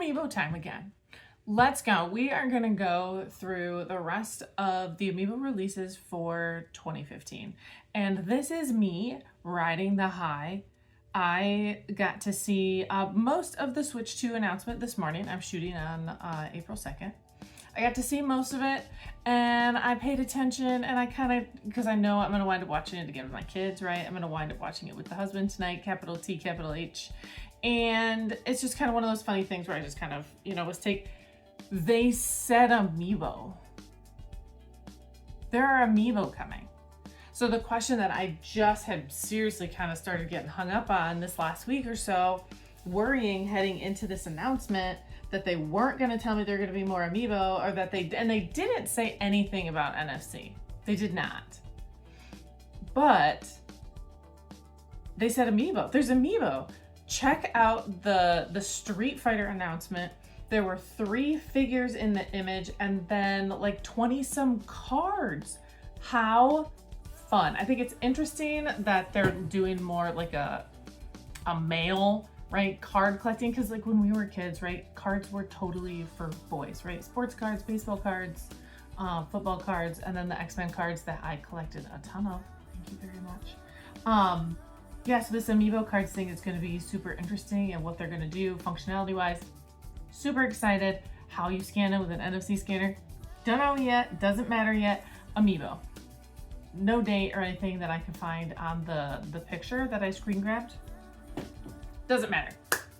Amiibo time again. Let's go. We are going to go through the rest of the Amiibo releases for 2015. And this is me riding the high. I got to see most of the Switch 2 announcement this morning. I'm shooting on April 2nd. I got to see most of it, and I paid attention, and I kind of, because I know I'm going to wind up watching it again with my kids, right? I'm going to wind up watching it with the husband tonight, capital T, capital H. And it's just kind of one of those funny things where I just kind of, they said Amiibo. There are Amiibo coming. So the question that I just had seriously kind of started getting hung up on this last week or so, worrying heading into this announcement that they weren't going to tell me they're going to be more Amiibo, or that they didn't say anything about NFC. They did not. But they said Amiibo. There's Amiibo. Check out the Street Fighter announcement. There were 3 figures in the image and then like 20 some cards. How fun. I think it's interesting that they're doing more like a male, right, card collecting, because like when we were kids, right, cards were totally for boys, right? Sports cards, baseball cards, football cards, and then the X-Men cards that I collected a ton of. Thank you very much. Yeah, so this Amiibo cards thing is going to be super interesting, and what they're going to do functionality wise. Super excited. How you scan it with an NFC scanner, don't know yet, doesn't matter yet. Amiibo. No date or anything that I can find on the picture that I screen grabbed. Doesn't matter.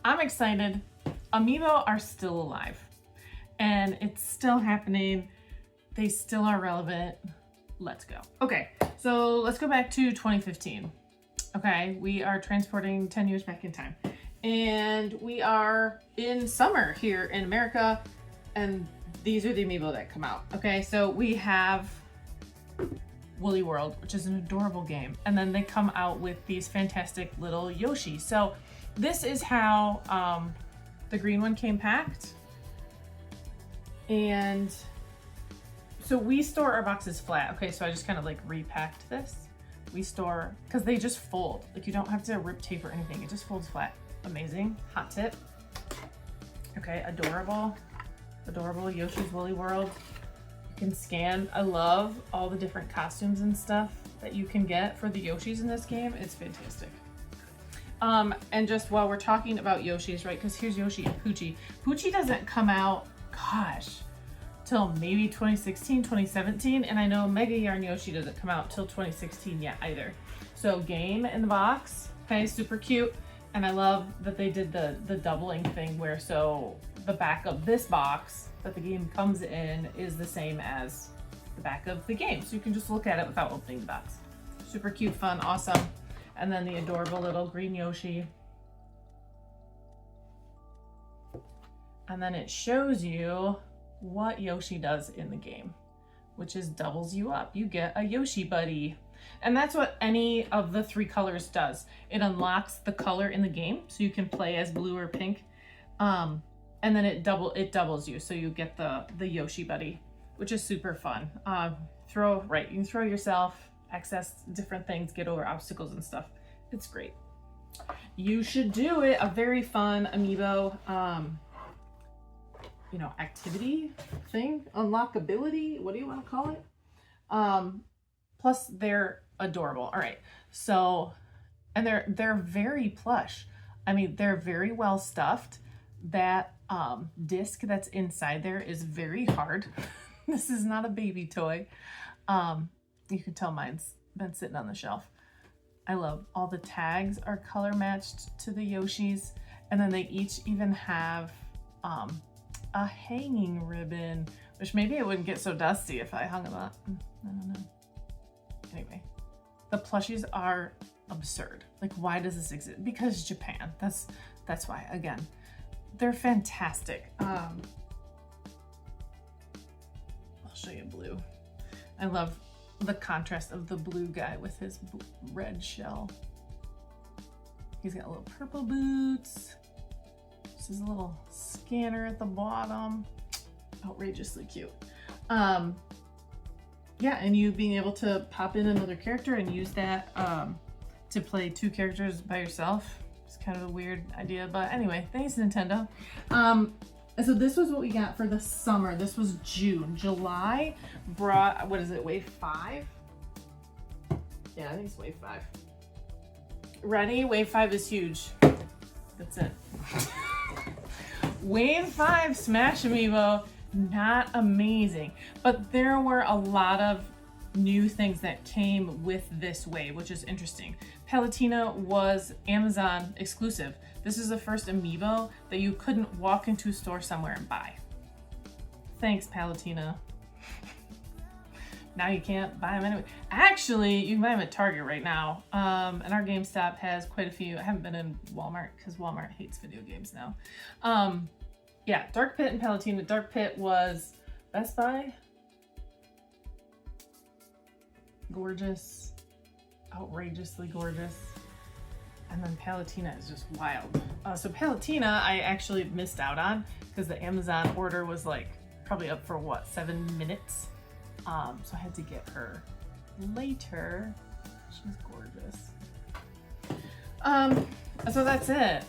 I'm excited. Amiibo are still alive, and it's still happening. They still are relevant. Let's go. Okay, so let's go back to 2015. Okay, we are transporting 10 years back in time, and we are in summer here in America, and these are the Amiibo that come out. Okay, so we have Woolly World, which is an adorable game, and then they come out with these fantastic little Yoshi. So this is how the green one came packed. And so we store our boxes flat. Okay, so I just kind of like repacked this. We store, because they just fold. Like you don't have to rip tape or anything. It just folds flat. Amazing. Hot tip. Okay, adorable. Adorable Yoshi's Woolly World. You can scan. I love all the different costumes and stuff that you can get for the Yoshis in this game. It's fantastic. And just while we're talking about Yoshis, right, because here's Yoshi and Poochie. Poochie doesn't come out, gosh, till maybe 2016, 2017, and I know Mega Yarn Yoshi doesn't come out till 2016 yet either. So game in the box, okay, super cute. And I love that they did the doubling thing where so the back of this box that the game comes in is the same as the back of the game. So you can just look at it without opening the box. Super cute, fun, awesome. And then the adorable little green Yoshi. And then it shows you what Yoshi does in the game, which is doubles you up. You get a Yoshi buddy. And that's what any of the 3 colors does. It unlocks the color in the game, so you can play as blue or pink. And then it doubles you, so you get the Yoshi buddy, which is super fun. You can throw yourself, access different things, get over obstacles and stuff. It's great. You should do it. A very fun Amiibo, activity thing, unlockability. What do you want to call it? Plus they're adorable. All right. So, and they're very plush. I mean, they're very well stuffed. That disc that's inside there is very hard. This is not a baby toy. You can tell mine's been sitting on the shelf. I love all the tags are color matched to the Yoshis, and then they each even have a hanging ribbon, which maybe it wouldn't get so dusty if I hung them up. I don't know. Anyway, the plushies are absurd. Like, why does this exist? Because Japan. That's why. Again, they're fantastic. I'll show you blue. I love the contrast of the blue guy with his red shell. He's got little purple boots. This is a little scanner at the bottom. Outrageously cute. Yeah, and you being able to pop in another character and use that to play 2 characters by yourself. It's kind of a weird idea, but anyway, thanks Nintendo. And so this was what we got for the summer. This was June. July brought, what is it, wave 5? Yeah, I think it's wave 5. Ready? Wave 5 is huge. That's it. Wave 5 Smash Amiibo, not amazing. But there were a lot of new things that came with this wave, which is interesting. Palutena was Amazon exclusive. This is the first amiibo that you couldn't walk into a store somewhere and buy. Thanks, Palutena. Now you can't buy them anyway. Actually, you can buy them at Target right now. And our GameStop has quite a few. I haven't been in Walmart because Walmart hates video games now. Yeah, Dark Pit and Palutena. Dark Pit was Best Buy. Gorgeous. Outrageously gorgeous. And then Palutena is just wild. So Palutena I actually missed out on because the Amazon order was like probably up for what, 7 minutes? So I had to get her later. She's gorgeous. So that's it.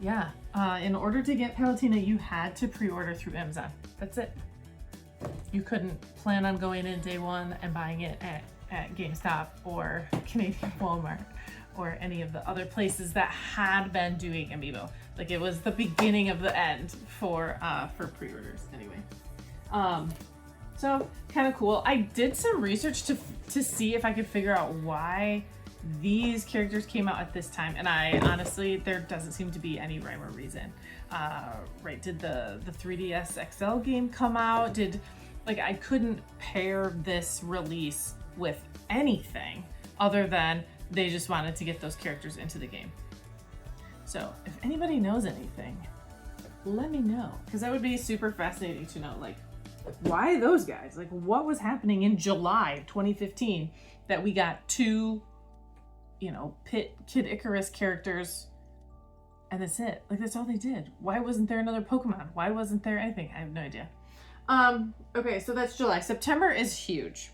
Yeah, in order to get Palutena, you had to pre-order through Amazon. That's it. You couldn't plan on going in day one and buying it at GameStop or Canadian Walmart or any of the other places that had been doing Amiibo. Like it was the beginning of the end for pre-orders anyway. So kind of cool. I did some research to see if I could figure out why these characters came out at this time, and I honestly, there doesn't seem to be any rhyme or reason. Right, did the 3DS XL game come out? I couldn't pair this release with anything other than they just wanted to get those characters into the game. So if anybody knows anything, let me know, because that would be super fascinating to know, like, why those guys? Like, what was happening in July of 2015 that we got 2, Kid Icarus characters, and that's it? Like, that's all they did. Why wasn't there another Pokemon? Why wasn't there anything? I have no idea. Okay, so that's July. September is huge.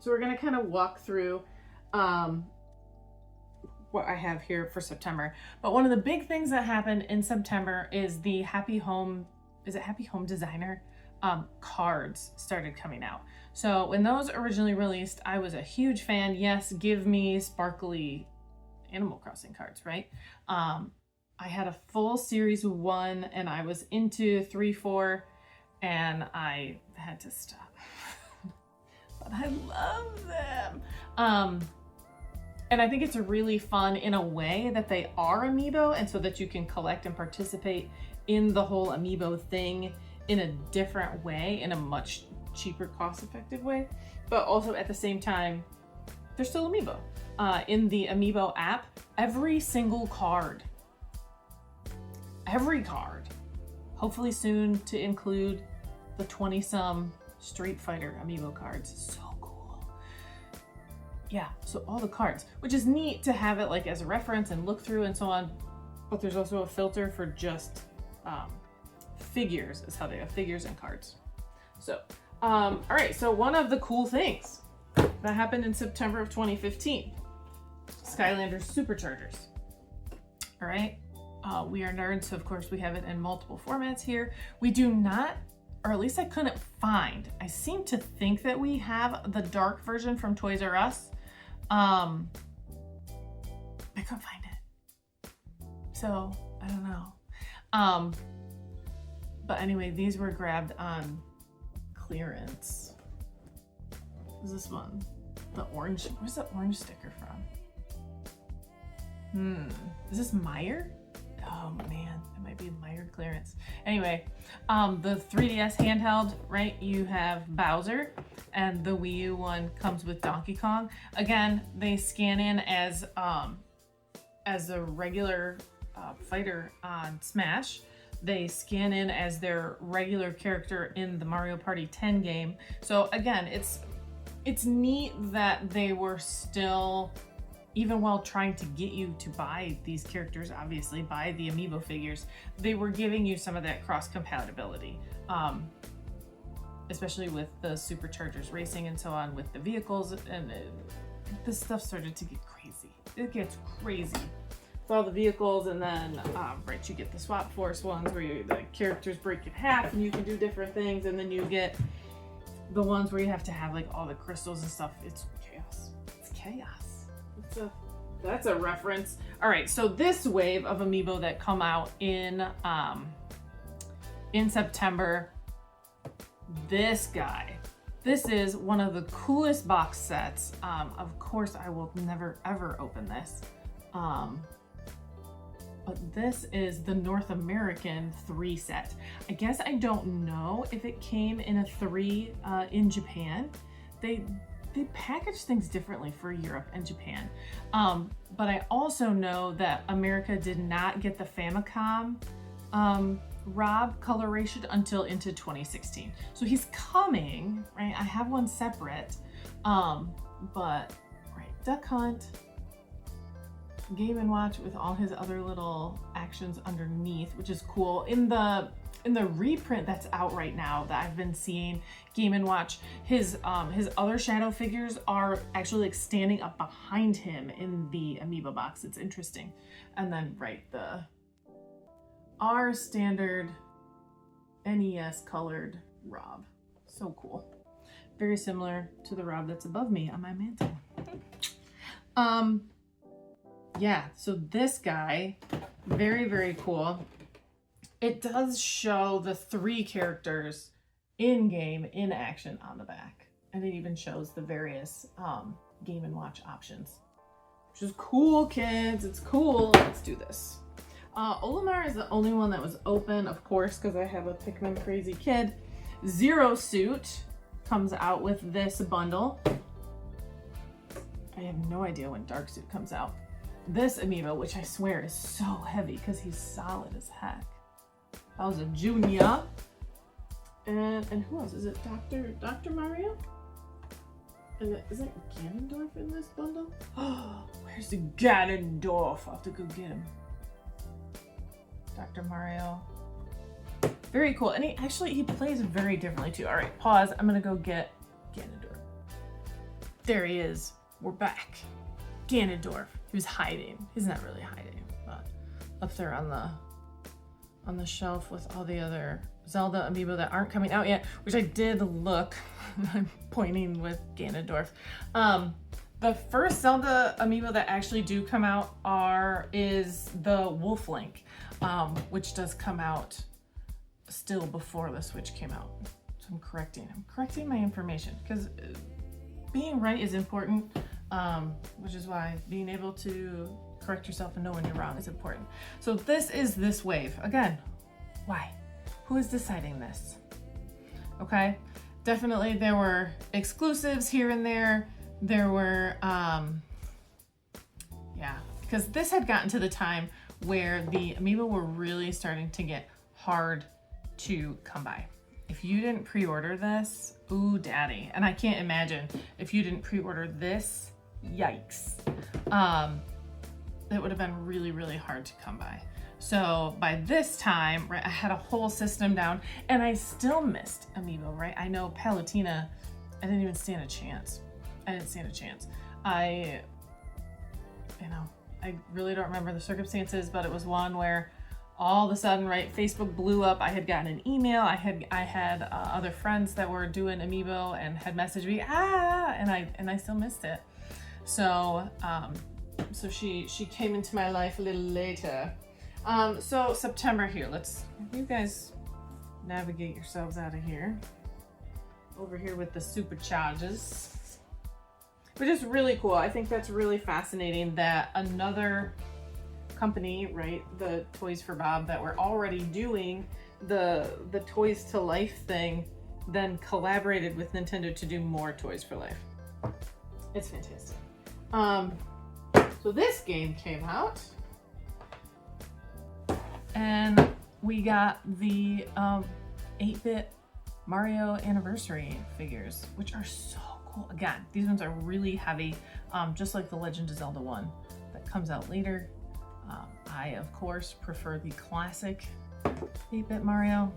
So we're gonna kind of walk through what I have here for September. But one of the big things that happened in September is the Happy Home Designer cards started coming out. So when those originally released, I was a huge fan. Yes, give me sparkly Animal Crossing cards, right? I had a full series 1 and I was into 3, 4, and I had to stop. But I love them. And I think it's really fun in a way that they are Amiibo, and so that you can collect and participate in the whole Amiibo thing in a different way, in a much cheaper, cost-effective way. But also at the same time, they're still Amiibo. In the Amiibo app, every single card, hopefully soon to include the 20-some Street Fighter Amiibo cards. So cool. Yeah, so all the cards, which is neat to have it like as a reference and look through and so on. But there's also a filter for just figures, is how they have figures and cards. So, all right, so one of the cool things that happened in September of 2015, Skylanders Superchargers. All right, we are nerds, so of course we have it in multiple formats here. We do not, or at least I couldn't find, I seem to think that we have the dark version from Toys R Us. I couldn't find it. So, I don't know. But anyway, these were grabbed on clearance. What is this one? The orange, where's the orange sticker from? Is this Meyer? Oh man, it might be Meyer clearance. Anyway, the 3DS handheld, right? You have Bowser, and the Wii U one comes with Donkey Kong. Again, they scan in as a regular fighter on Smash. They scan in as their regular character in the Mario Party 10 game. So again, it's neat that they were still, even while trying to get you to buy these characters, obviously buy the Amiibo figures, they were giving you some of that cross compatibility, especially with the Superchargers racing and so on with the vehicles, and this stuff started to get crazy. It gets crazy with all the vehicles, and then right, you get the swap force ones where the characters break in half and you can do different things, and then you get the ones where you have to have like all the crystals and stuff. It's chaos. It's chaos. That's a reference. All right, so this wave of amiibo that come out in September, this guy. This is one of the coolest box sets. Of course, I will never ever open this. But this is the North American 3 set. I guess I don't know if it came in a 3 in Japan. They package things differently for Europe and Japan. But I also know that America did not get the Famicom Rob coloration until into 2016. So he's coming, right? I have one separate, but right, Duck Hunt, Game & Watch with all his other little actions underneath, which is cool. In the reprint that's out right now that I've been seeing, Game & Watch, his other shadow figures are actually like standing up behind him in the amiibo box. It's interesting. And then right, our standard NES colored Rob. So cool. Very similar to the Rob that's above me on my mantle. Yeah, so this guy, very, very cool. It does show the 3 characters in game, in action on the back. And it even shows the various Game & Watch options. Which is cool, kids. It's cool. Let's do this. Olimar is the only one that was open, of course, because I have a Pikmin crazy kid. Zero Suit comes out with this bundle. I have no idea when Dark Suit comes out. This amiibo, which I swear is so heavy because he's solid as heck. Bowser Jr. And who else? Is it Dr. Mario? Is it Ganondorf in this bundle? Oh, where's the Ganondorf? I'll have to go get him. Dr. Mario. Very cool. And he plays very differently too. All right, pause. I'm gonna go get Ganondorf. There he is. We're back. Ganondorf. He was hiding. He's not really hiding, but up there on the shelf with all the other Zelda amiibo that aren't coming out yet, which I did look. I'm pointing with Ganondorf. The first Zelda amiibo that actually do come out is the Wolf Link, which does come out still before the Switch came out. So I'm correcting my information because being right is important, which is why being able to correct yourself and know when you're wrong is important. So this is this wave. Again, why? Who is deciding this? Okay, definitely there were exclusives here and there. There were, yeah, because this had gotten to the time where the amiibo were really starting to get hard to come by. If you didn't pre-order this, ooh, daddy. And I can't imagine if you didn't pre-order this, yikes. It would have been really, really hard to come by. So by this time, right, I had a whole system down and I still missed amiibo, right? I know Palutena, I didn't even stand a chance. I didn't stand a chance. I really don't remember the circumstances, but it was one where all of a sudden, right, Facebook blew up. I had gotten an email. I had other friends that were doing amiibo and had messaged me, and I still missed it. So, so she came into my life a little later. So September here. You guys navigate yourselves out of here. Over here with the supercharges. Which is really cool. I think that's really fascinating that another company, right, the Toys for Bob, that were already doing the Toys to Life thing, then collaborated with Nintendo to do more Toys for Life. It's fantastic. So this game came out, and we got the 8-bit Mario Anniversary figures, which are so cool. Again, these ones are really heavy, just like the Legend of Zelda one that comes out later. I, of course, prefer the classic 8-bit Mario.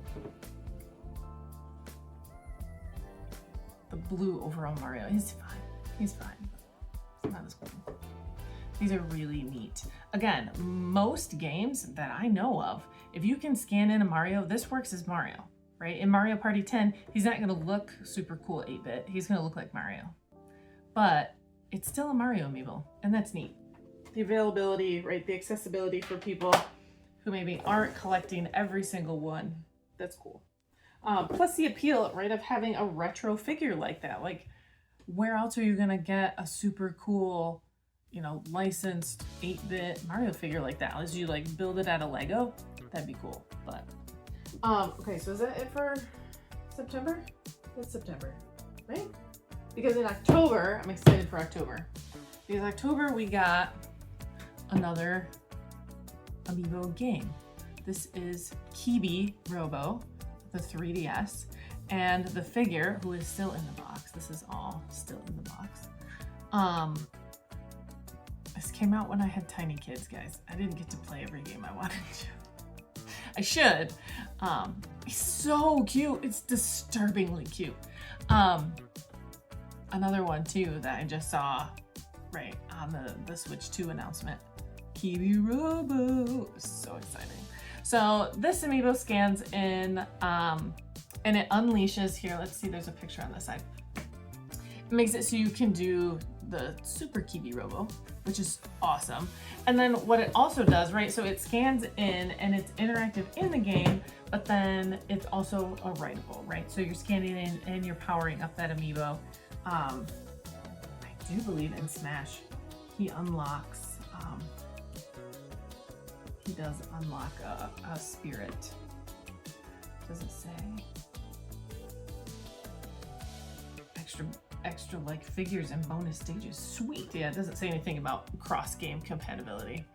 The blue overall Mario, he's fine. He's fine. It's not as cool. These are really neat. Again, most games that I know of, if you can scan in a Mario, this works as Mario, right? In Mario Party 10, he's not gonna look super cool 8-bit. He's gonna look like Mario. But it's still a Mario amiibo, and that's neat. The availability, right? The accessibility for people who maybe aren't collecting every single one. That's cool. Plus the appeal, right, of having a retro figure like that. Like, where else are you gonna get a super cool, you know, licensed 8-bit Mario figure like that? Unless you like build it out of Lego, that'd be cool. But okay, so is that it for September? That's September, right? Because in October, I'm excited for October. Because October we got another amiibo game. This is Kibi Robo, the 3DS, and the figure, who is still in the box. This is all still in the box. This came out when I had tiny kids, guys. I didn't get to play every game I wanted to. I should. It's so cute. It's disturbingly cute. Another one too that I just saw right on the Switch 2 announcement. Kibi Robo. So exciting. So this amiibo scans in and it unleashes here. Let's see, there's a picture on this side. It makes it so you can do the Super Kibi Robo, which is awesome. And then what it also does, right? So it scans in and it's interactive in the game, but then it's also a writable, right? So you're scanning in and you're powering up that amiibo. I do believe in Smash, he unlocks, he does unlock a spirit. Does it say? Extra like figures and bonus stages. Sweet. Yeah, it doesn't say anything about cross-game compatibility.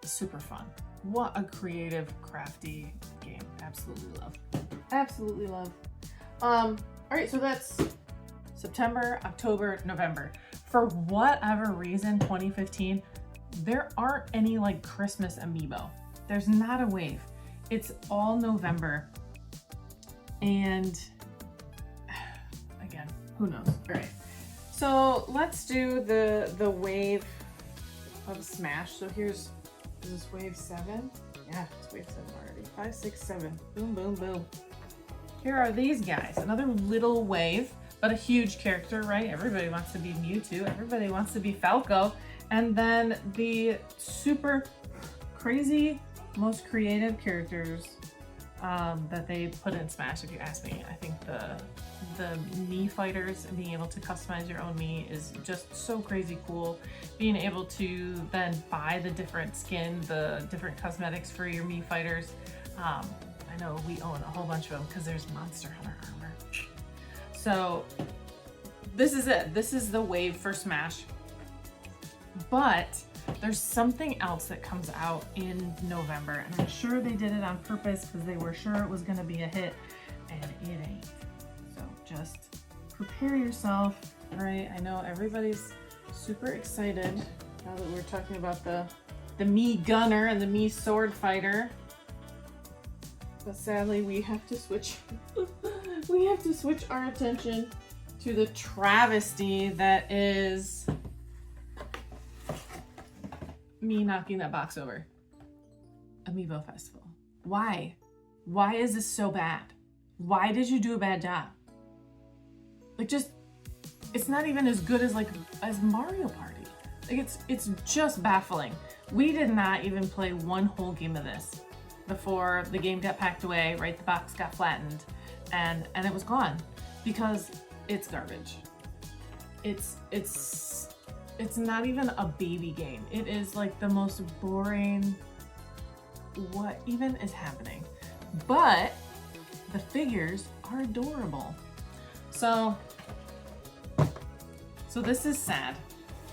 Super fun. What a creative, crafty game. Absolutely love. Absolutely love. All right, so that's September, October, November. For whatever reason, 2015, there aren't any like Christmas amiibo. There's not a wave. It's all November. And again, who knows? All right. So let's do the wave of Smash. So is this wave 7? Yeah, it's wave 7 already. 5, 6, 7. Boom, boom, boom. Here are these guys. Another little wave, but a huge character, right? Everybody wants to be Mewtwo. Everybody wants to be Falco. And then the super crazy, most creative characters that they put in Smash, if you ask me. I think the Mii fighters and being able to customize your own Mii is just so crazy cool. Being able to then buy the different skin, the different cosmetics for your Mii fighters. I know we own a whole bunch of them because there's Monster Hunter armor. So this is it. This is the wave for Smash. But there's something else that comes out in November, and I'm sure they did it on purpose because they were sure it was going to be a hit, and it ain't. So just prepare yourself, right? I know everybody's super excited now that we're talking about the Mii Gunner and the Mii Sword Fighter. But sadly, we have to switch. We have to switch our attention to the travesty that is me knocking that box over. Amiibo Festival. Why? Why is this so bad? Why did you do a bad job? Like, it's not even as good as Mario Party. Like, it's just baffling. We did not even play one whole game of this before the game got packed away, right? The box got flattened and it was gone because it's garbage. It's not even a baby game. It is like the most boring, what even is happening? But the figures are adorable. So this is sad.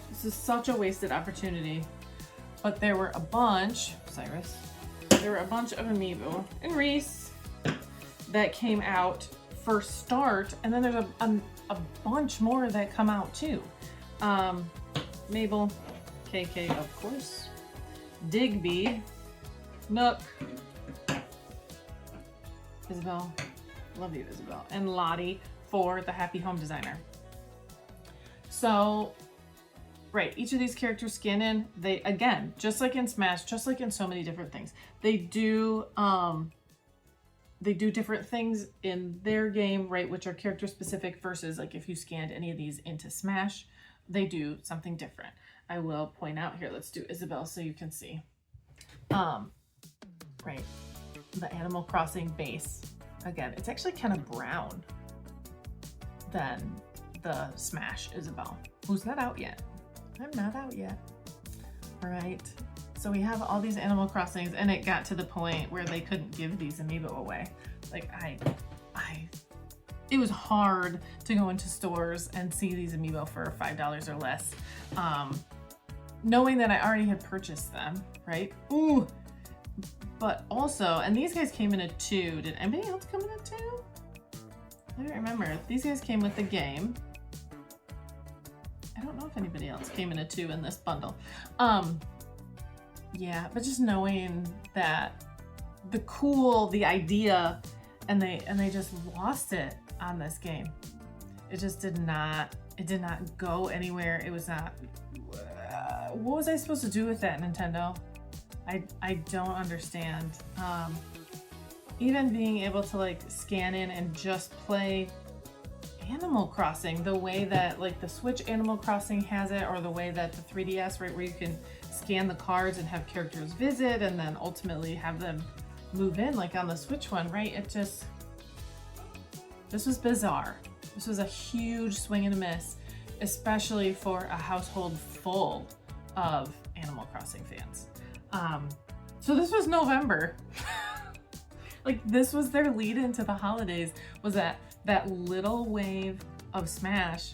This is such a wasted opportunity. But there were a bunch, Cyrus, there were a bunch of Amiibo and Reese that came out for start, and then there's a bunch more that come out too. Mabel, KK, of course, Digby, Nook, Isabel, love you, Isabel, and Lottie for the Happy Home Designer. So right, each of these characters scan in, they, again, just like in Smash, just like in so many different things, they do different things in their game, right, which are character specific versus like if you scanned any of these into Smash, they do something different. I will point out here, let's do Isabelle so you can see. Right, the Animal Crossing base, again, it's actually kind of brown than the Smash Isabelle, who's not out yet. I'm not out yet. All right, so we have all these Animal Crossings, and it got to the point where they couldn't give these amiibo away. Like it was hard to go into stores and see these amiibo for $5 or less, knowing that I already had purchased them, right? Ooh, but also, and these guys came in a 2. Did anybody else come in a 2? I don't remember. These guys came with the game. I don't know if anybody else came in a 2 in this bundle. Yeah, but just knowing that the idea, and they just lost it on this game. It just did not go anywhere. It was not, what was I supposed to do with that, Nintendo? I don't understand. Even being able to like scan in and just play Animal Crossing the way that like the Switch Animal Crossing has it, or the way that the 3DS, right, where you can scan the cards and have characters visit and then ultimately have them move in like on the Switch one, right? This was bizarre. This was a huge swing and a miss, especially for a household full of Animal Crossing fans. So this was November. Like this was their lead into the holidays, was that little wave of Smash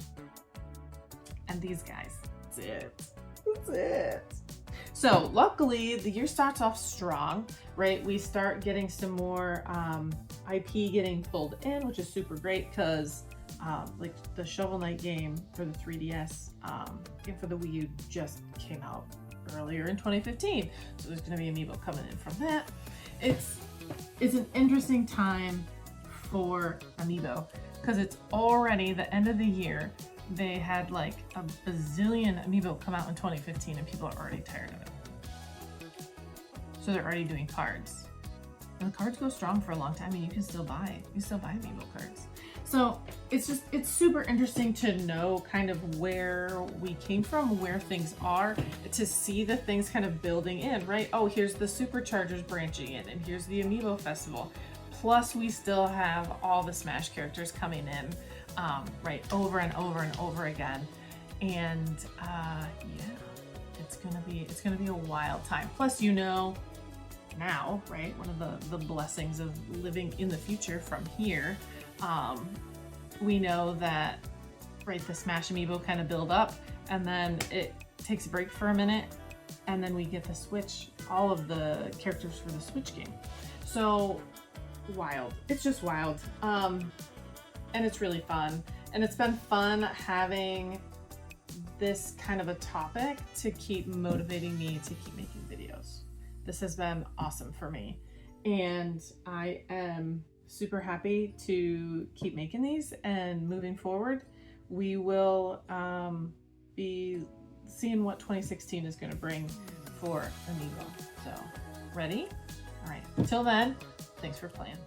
and these guys. That's it. That's it. So luckily the year starts off strong, right? We start getting some more IP getting pulled in, which is super great because like the Shovel Knight game for the 3DS and for the Wii U just came out earlier in 2015. So there's going to be amiibo coming in from that. It's an interesting time for amiibo because it's already the end of the year. They had like a bazillion amiibo come out in 2015 and people are already tired of it. So they're already doing cards. And the cards go strong for a long time and you can still buy amiibo cards. So it's super interesting to know kind of where we came from, where things are, to see the things kind of building in, right? Oh, here's the Superchargers branching in, and here's the Amiibo Festival. Plus we still have all the Smash characters coming in, right, over and over and over again. And yeah, it's gonna be a wild time. Plus, you know, now, right, one of the blessings of living in the future from here, we know that, right, the Smash amiibo kind of build up and then it takes a break for a minute and then we get to switch all of the characters for the Switch game. So wild. It's just wild. And it's really fun. And it's been fun having this kind of a topic to keep motivating me to keep making videos. This has been awesome for me. And I am super happy to keep making these, and moving forward we will be seeing what 2016 is going to bring for Amiibo. So ready? All right, until then, thanks for playing.